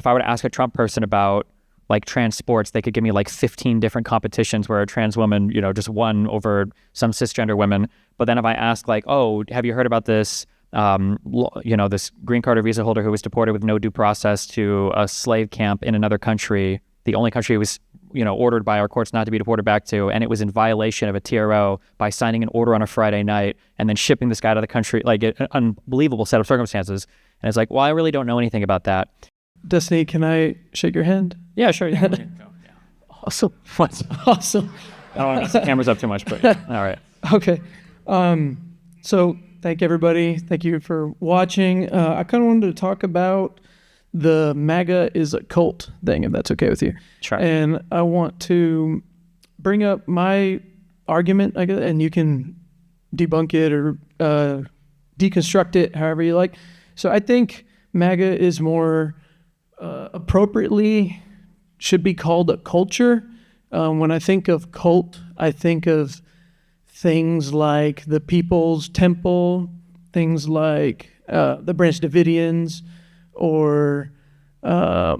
if I were to ask a Trump person about like trans sports, they could give me like 15 different competitions where a trans woman, just won over some cisgender women. But then if I ask like, oh, have you heard about this, this green card or visa holder who was deported with no due process to a slave camp in another country, the only country he was, ordered by our courts not to be deported back to, and it was in violation of a TRO by signing an order on a Friday night and then shipping this guy to the country, like an unbelievable set of circumstances. And it's like, well, I really don't know anything about that. Destiny, can I shake your hand? Yeah, sure. Yeah. Awesome. Awesome. I don't want to mess the cameras up too much, but all right. Okay. So thank everybody. Thank you for watching. I kind of wanted to talk about the MAGA is a cult thing, if that's okay with you. Sure. And I want to bring up my argument, I guess, and you can debunk it or deconstruct it however you like. So I think MAGA is more appropriately should be called a culture. When I think of cult, I think of things like the People's Temple, things like the Branch Davidians, or the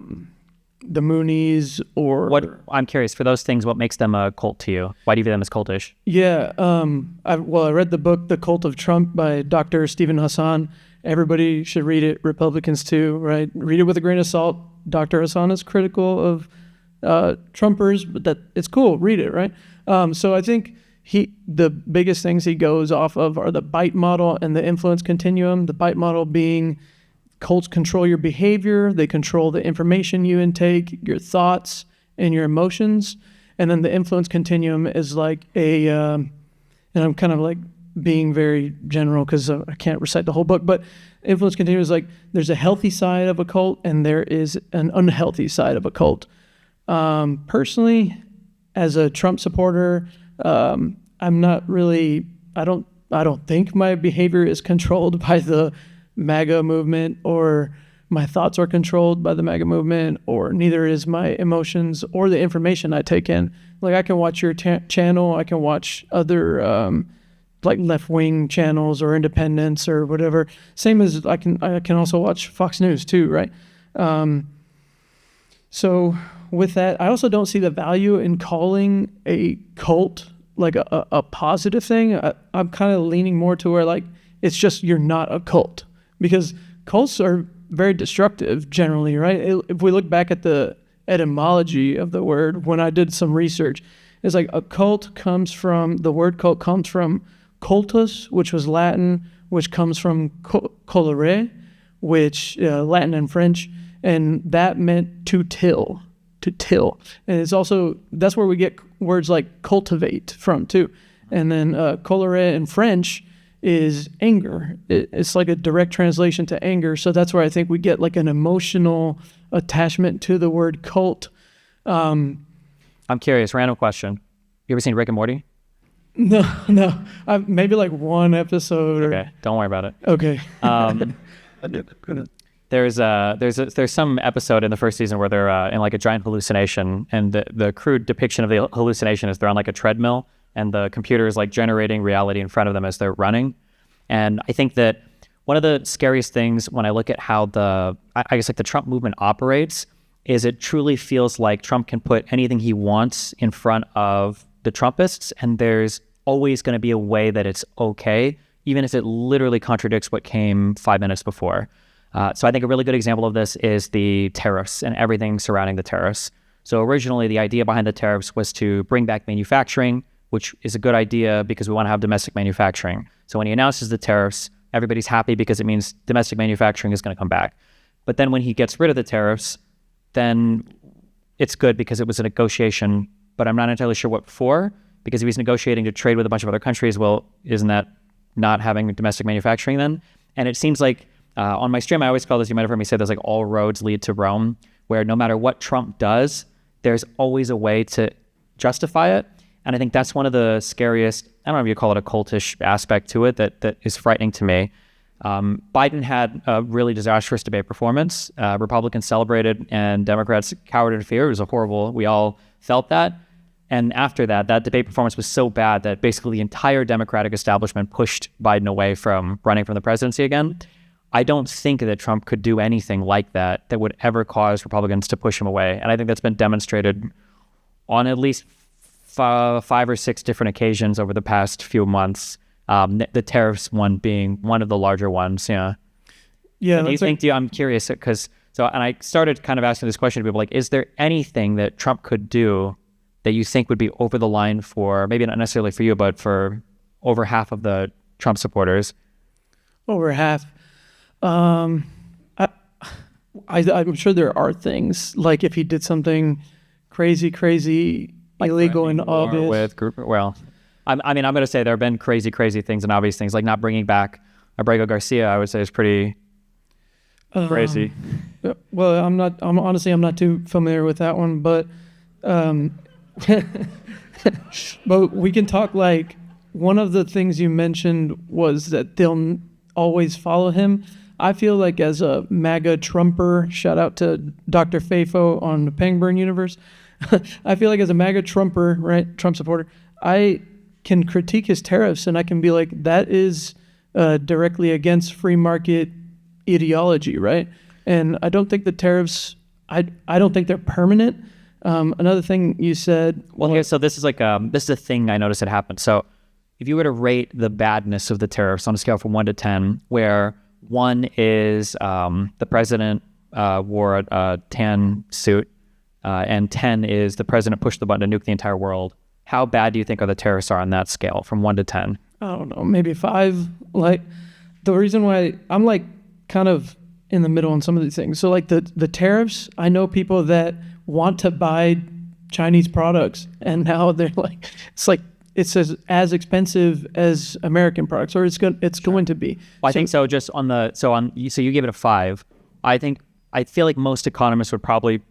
Moonies, or... I'm curious, for those things, what makes them a cult to you? Why do you view them as cultish? Yeah, I read the book, The Cult of Trump by Dr. Stephen Hassan. Everybody should read it, Republicans too, right? Read it with a grain of salt. Dr. Hassan is critical of Trumpers, but that it's cool, read it, right? So I think the biggest things he goes off of are the bite model and the influence continuum. The bite model being cults control your behavior, they control the information you intake, your thoughts, and your emotions. And then the influence continuum is like and I'm kind of like being very general because I can't recite the whole book, but influence continuum is like there's a healthy side of a cult and there is an unhealthy side of a cult. Personally, as a Trump supporter, I'm not really, I don't think my behavior is controlled by the MAGA movement, or my thoughts are controlled by the MAGA movement, or neither is my emotions or the information I take in. Like I can watch your channel, I can watch other like left-wing channels or independents or whatever. Same as I can also watch Fox News too, right? So with that, I also don't see the value in calling a cult like a positive thing. I'm kind of leaning more to where like it's just you're not a cult, because cults are very destructive generally, right? If we look back at the etymology of the word, when I did some research, it's like a cult comes from, the word cult comes from cultus, which was Latin, which comes from colere, which Latin and French, and that meant to till. And it's also, that's where we get words like cultivate from too. And then colere in French is anger. It's like a direct translation to anger. So that's where I think we get like an emotional attachment to the word cult. I'm curious, random question. You ever seen Rick and Morty? No. Maybe like one episode. Okay, don't worry about it. Okay. There's some episode in the first season where they're in like a giant hallucination, and the crude depiction of the hallucination is they're on like a treadmill, and the computer is like generating reality in front of them as they're running. And I think that one of the scariest things when I look at how the Trump movement operates is it truly feels like Trump can put anything he wants in front of the Trumpists, and there's always going to be a way that it's okay, even if it literally contradicts what came 5 minutes before. So I think a really good example of this is the tariffs and everything surrounding the tariffs. So originally the idea behind the tariffs was to bring back manufacturing, which is a good idea because we want to have domestic manufacturing. So when he announces the tariffs, everybody's happy because it means domestic manufacturing is going to come back. But then when he gets rid of the tariffs, then it's good because it was a negotiation, but I'm not entirely sure what for, because if he's negotiating to trade with a bunch of other countries, well, isn't that not having domestic manufacturing then? And it seems like on my stream, I always call this, you might have heard me say this, like all roads lead to Rome, where no matter what Trump does, there's always a way to justify it. And I think that's one of the scariest, I don't know if you call it a cultish aspect to it, that is frightening to me. Biden had a really disastrous debate performance. Republicans celebrated and Democrats cowered in fear. It was horrible. We all felt that. And after that debate performance was so bad that basically the entire Democratic establishment pushed Biden away from running for the presidency again. I don't think that Trump could do anything like that would ever cause Republicans to push him away. And I think that's been demonstrated on at least 5 or 6 different occasions over the past few months. The tariffs one being one of the larger ones. Yeah. Yeah. I'm curious because and I started kind of asking this question to people like, is there anything that Trump could do that you think would be over the line for, maybe not necessarily for you, but for over half of the Trump supporters? Over half. I'm sure there are things, like if he did something crazy like illegal in August. I'm going to say there have been crazy things and obvious things, like not bringing back Abrego Garcia, I would say is pretty crazy. Well, I'm not too familiar with that one, but but we can talk. Like, one of the things you mentioned was that they'll always follow him. I feel like as a MAGA Trumper, shout out to Dr. Fafo on the Pangburn Universe, I feel like as a MAGA Trumper, right, Trump supporter, I can critique his tariffs and I can be like, that is directly against free market ideology, right? And I don't think the tariffs, I don't think they're permanent. Another thing you said. Well, here, so this is a thing I noticed had happened. So if you were to rate the badness of the tariffs on a scale from 1 to 10, where 1 is the president wore a tan suit, and 10 is the president pushed the button to nuke the entire world, how bad do you think the tariffs are on that scale from 1 to 10? I don't know, maybe 5. Like, the reason why I'm like kind of in the middle on some of these things. So like the tariffs, I know people that want to buy Chinese products, and now they're like, it's as expensive as American products, or it's going to be. Well, I think so. So you give it a 5. I feel like most economists would probably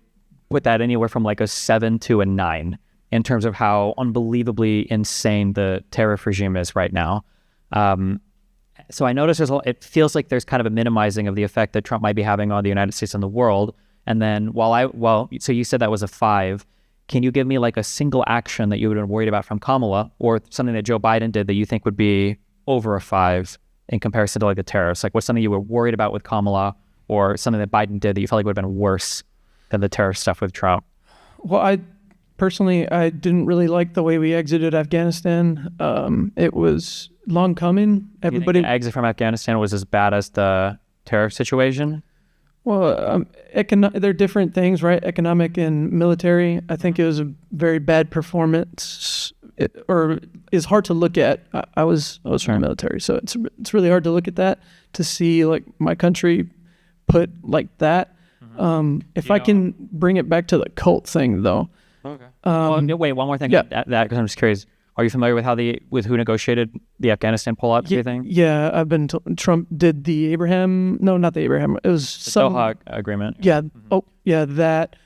put that anywhere from like a 7 to a 9 in terms of how unbelievably insane the tariff regime is right now. So I notice it feels like there's kind of a minimizing of the effect that Trump might be having on the United States and the world. And then so you said that was a 5. Can you give me like a single action that you would have been worried about from Kamala, or something that Joe Biden did that you think would be over a 5 in comparison to like the tariffs? Like, what's something you were worried about with Kamala, or something that Biden did that you felt like would have been worse than the tariff stuff with Trump? Well, I didn't really like the way we exited Afghanistan. It was long coming. Everybody, you think the exit from Afghanistan was as bad as the tariff situation? Well, they're different things, right? Economic and military. I think it was a very bad performance, or is hard to look at. I was from the military, so it's really hard to look at that, to see like my country put like that. If I can bring it back to the cult thing, though. Okay. Wait, one more thing. Yeah. That because I'm just curious. Are you familiar with who negotiated the Afghanistan pullout? Do you think? Yeah, I've been. Trump did the Abraham. No, not the Abraham. It was some Doha agreement. Yeah. Mm-hmm. Oh, yeah. That.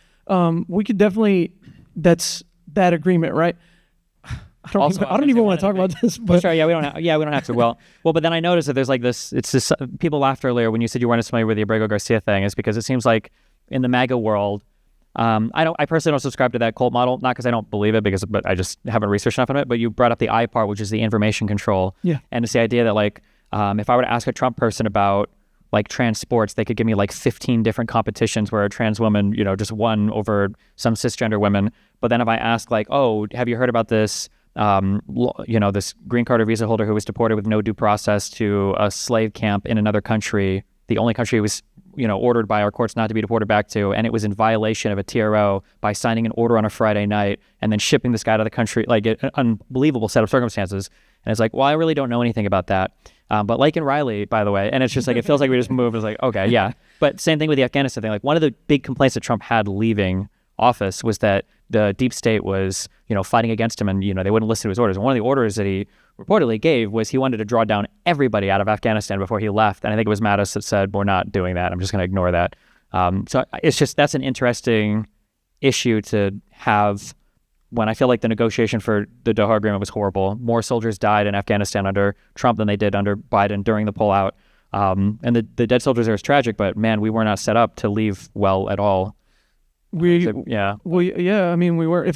We could definitely. That's that agreement, right? I don't even want to talk about this. But sorry, we don't have to. Well, but then I noticed that there's like this. It's this. People laughed earlier when you said you weren't as familiar with the Abrego Garcia thing. Is because it seems like in the MAGA world. I personally don't subscribe to that cult model, not because I don't believe it, but I just haven't researched enough on it. But you brought up the I part, which is the information control. Yeah. And it's the idea that like, if I were to ask a Trump person about like trans sports, they could give me like 15 different competitions where a trans woman, just won over some cisgender women. But then if I ask like, oh, have you heard about this, this green card or visa holder who was deported with no due process to a slave camp in another country, the only country he was ordered by our courts not to be deported back to, and it was in violation of a TRO by signing an order on a Friday night and then shipping this guy to the country, like an unbelievable set of circumstances. And it's like, well, I really don't know anything about that. But like in Riley, by the way, and it's just like, it feels like we just moved. It's like, okay, yeah. But same thing with the Afghanistan thing. Like, one of the big complaints that Trump had leaving office was that the deep state was, fighting against him, and, they wouldn't listen to his orders. And one of the orders that he reportedly gave was he wanted to draw down everybody out of Afghanistan before he left. And I think it was Mattis that said, we're not doing that. I'm just going to ignore that. So it's just, that's an interesting issue to have when I feel like the negotiation for the Doha agreement was horrible. More soldiers died in Afghanistan under Trump than they did under Biden during the pullout. And the dead soldiers there is tragic, but man, we were not set up to leave well at all. I mean, we were,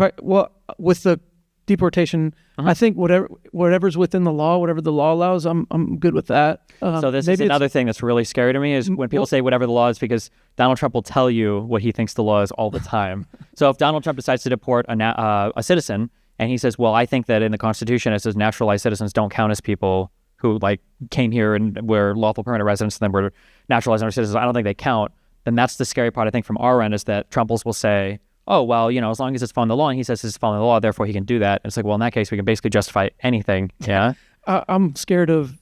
with the deportation. I think whatever's within the law, whatever the law allows, I'm good with that. So this is another thing that's really scary to me is when people say whatever the law is, because Donald Trump will tell you what he thinks the law is all the time. So if Donald Trump decides to deport a citizen and he says, well, I think that in the Constitution it says naturalized citizens don't count as people who like came here and were lawful permanent residents and then were naturalized under citizens, I don't think they count. Then that's the scary part, I think, from our end is that Trumpers will say, oh, well, as long as it's following the law, and he says it's following the law, therefore he can do that. And it's like, well, in that case, we can basically justify anything. Yeah. I'm scared of,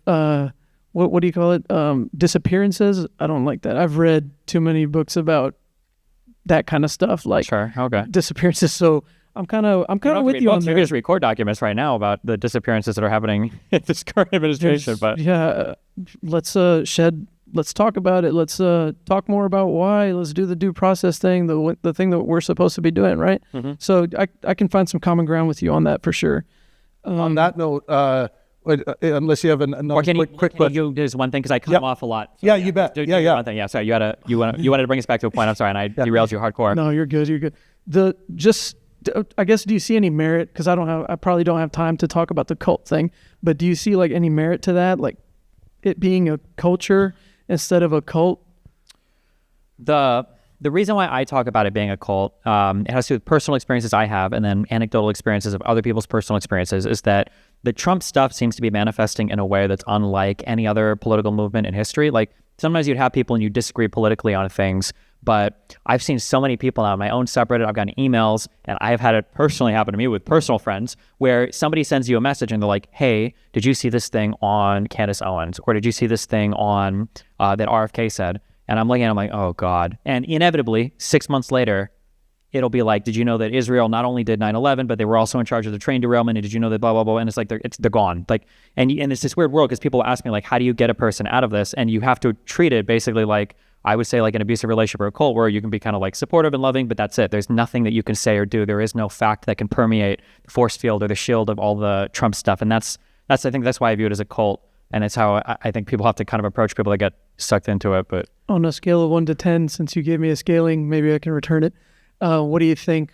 what do you call it? Disappearances. I don't like that. I've read too many books about that kind of stuff, like disappearances. So I'm kind of with you on that. You can just record documents right now about the disappearances that are happening in this current administration. But let's talk about it. Let's talk more about why. Let's do the due process thing, the thing that we're supposed to be doing, right? Mm-hmm. So I can find some common ground with you on that for sure. On that note, unless you have another quick question. There's one thing because I come off a lot. So, you bet. One thing. Yeah, sorry. You wanted to bring us back to a point. I'm sorry, and I derailed you hardcore. No, you're good. You're good. I guess, do you see any merit? Because I probably don't have time to talk about the cult thing, but do you see like any merit to that? Like it being a culture instead of a cult? The reason why I talk about it being a cult, it has to do with personal experiences I have and then anecdotal experiences of other people's personal experiences, is that the Trump stuff seems to be manifesting in a way that's unlike any other political movement in history. Like sometimes you'd have people and you disagree politically on things, but I've seen so many people now in my own subreddit, I've gotten emails, and I've had it personally happen to me with personal friends where somebody sends you a message and they're like, hey, did you see this thing on Candace Owens? Or did you see this thing on that RFK said? And I'm looking at it, I'm like, oh God. And inevitably, 6 months later, it'll be like, did you know that Israel not only did 9/11, but they were also in charge of the train derailment? And did you know that blah, blah, blah? And it's like, they're gone. Like, and it's this weird world because people ask me like, how do you get a person out of this? And you have to treat it basically like, I would say like an abusive relationship or a cult where you can be kind of like supportive and loving, but that's it. There's nothing that you can say or do. There is no fact that can permeate the force field or the shield of all the Trump stuff. And I think that's why I view it as a cult. And it's how I think people have to kind of approach people that get sucked into it. But on a scale of 1 to 10, since you gave me a scaling, maybe I can return it. What do you think?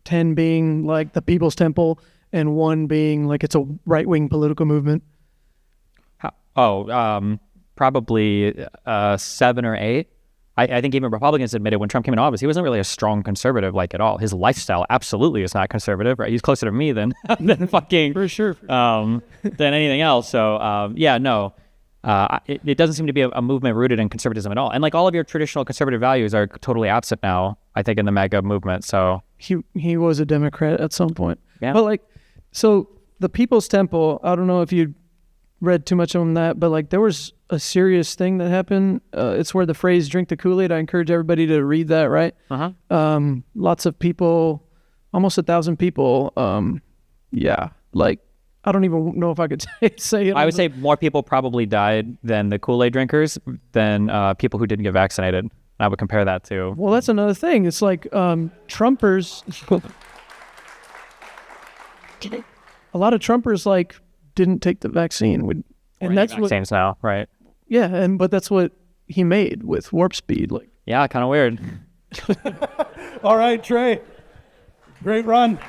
10 being like the People's Temple and 1 being like it's a right-wing political movement? Probably 7 or 8. I think even Republicans admitted when Trump came into office, he wasn't really a strong conservative like at all. His lifestyle absolutely is not conservative, right? He's closer to me than fucking for sure. Than anything else. So it doesn't seem to be a movement rooted in conservatism at all. And like all of your traditional conservative values are totally absent now, I think, in the MAGA movement. So he was a Democrat at some point. Yeah. But like, so the People's Temple, I don't know if you read too much on that, but like there was a serious thing that happened. It's where the phrase "drink the Kool-Aid." I encourage everybody to read that. Right. Lots of people, almost 1,000 people. Like I don't even know if I could say it. I would say more people probably died than the Kool-Aid drinkers than people who didn't get vaccinated. I would compare that to. Well, that's another thing. It's like Trumpers. A lot of Trumpers like didn't take the vaccine. And that's vaccines now, right? Yeah, but that's what he made with Warp Speed. Like, yeah, kind of weird. All right, Trey. Great run.